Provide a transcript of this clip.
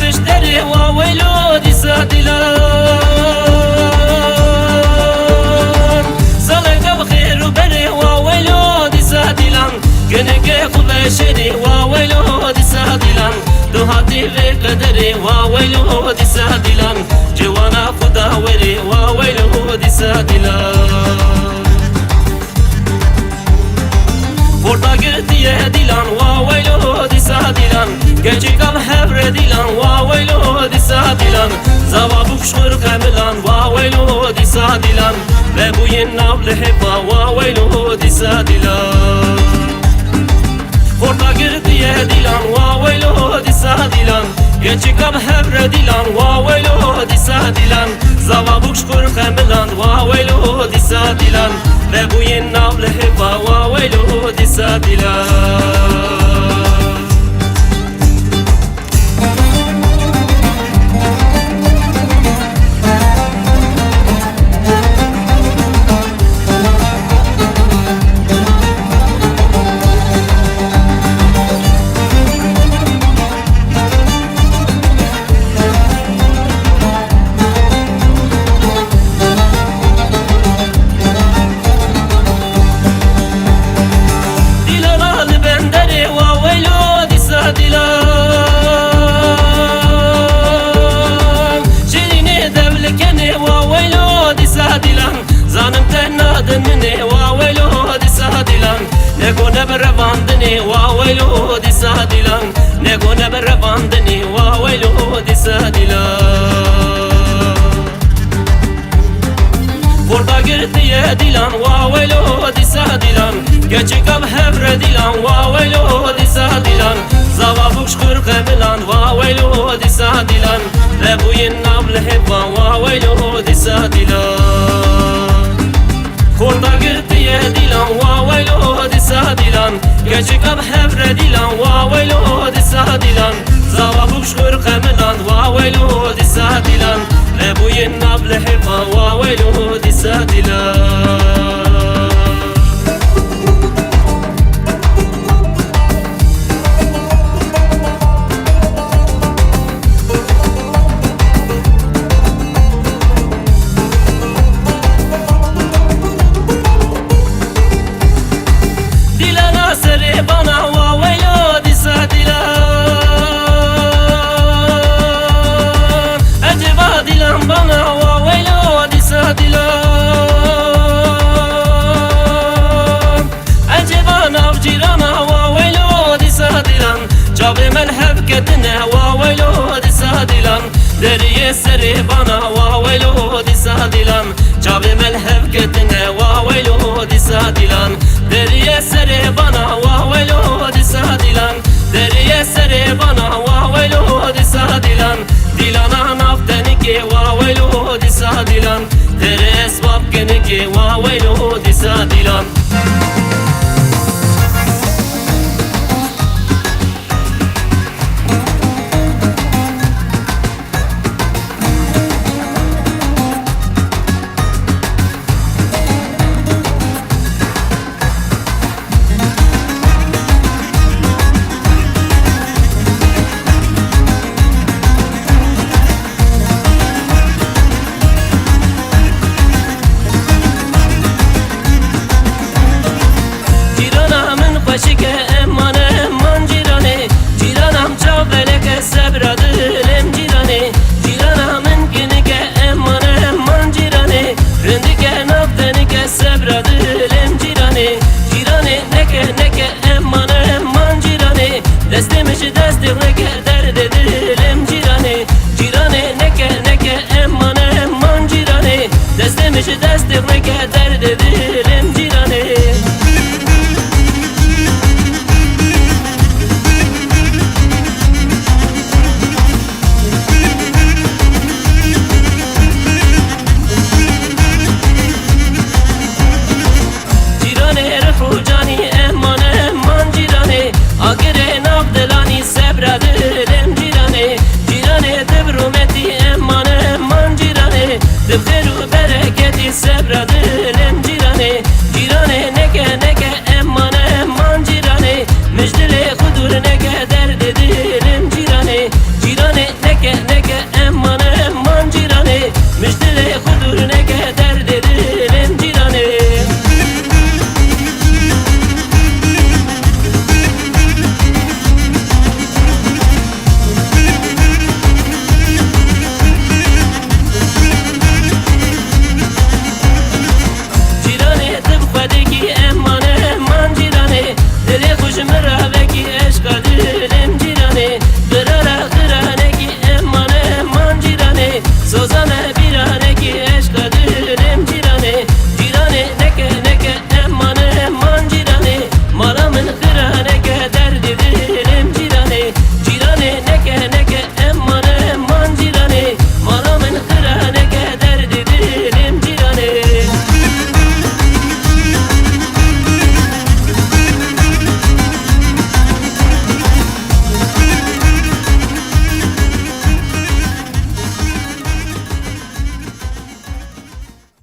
مشتري وويلو دي سادلان صلك بخير وبري وويلو دي سادلان كنك خبشري وويلو دي سادلان دوهاتي في قدري وويلو دي سادلان جوانا خدا وري وويلو دي سادلان Orta girdiye dilan vavaylo disa dilan Geçik al hebre dilan vavaylo disa dilan Zava bukşur kemilan vavaylo disa dilan Ve bu yen navle hepa vavaylo disa dilan Orta girdiye dilan vavaylo disa dilan Geçik al hebre dilan vavaylo disa dilan Zava bukşur kemilan vavaylo disa dilan Ve bu yen navle hepa vavaylo disa dilan مني واويلو دي سادلان نكون برفاندني واويلو دي سادلان نكون برفاندني واويلو دي سادلان Burada girdiye dilan واويلو دي سادلان Geçik ab hebre dilan واويلو دي سادلان Zava bukşkur kemilan واويلو دي سادلان Ve bu yen nable heba واويلو دي سادلان Korda girdiye dilan vavaylo disa dilan Geçik ab hebre dilan vavaylo disa dilan Zava bukşkur kemilan vavaylo disa dilan Ve bu yen nable hepa vavaylo disa dilan bana vavaylo disa dilan Acaba dilan bana vavaylo disa dilan Acaba navcirana vavaylo disa dilan Çavre melheb ketine vavaylo disa dilan Deriye seri bana vavaylo disa dilan Çavre melheb ketine vavaylo disa dilan Deriye seri bana vavaylo disa dilan Deriye seri bana vavaylo disa dilan Dilana naftenike vavaylo disa dilan Tere esbab genike vavaylo disa dilan Şike emane emman cirane Ciranam çavveleke sebradılem cirane Ciranamın genike emane emman cirane Rindike naftenike sebradılem cirane Cirane neke neke emane emman cirane Destemişi destirneke derdedilem cirane Cirane neke neke emane emman cirane Destemişi destirneke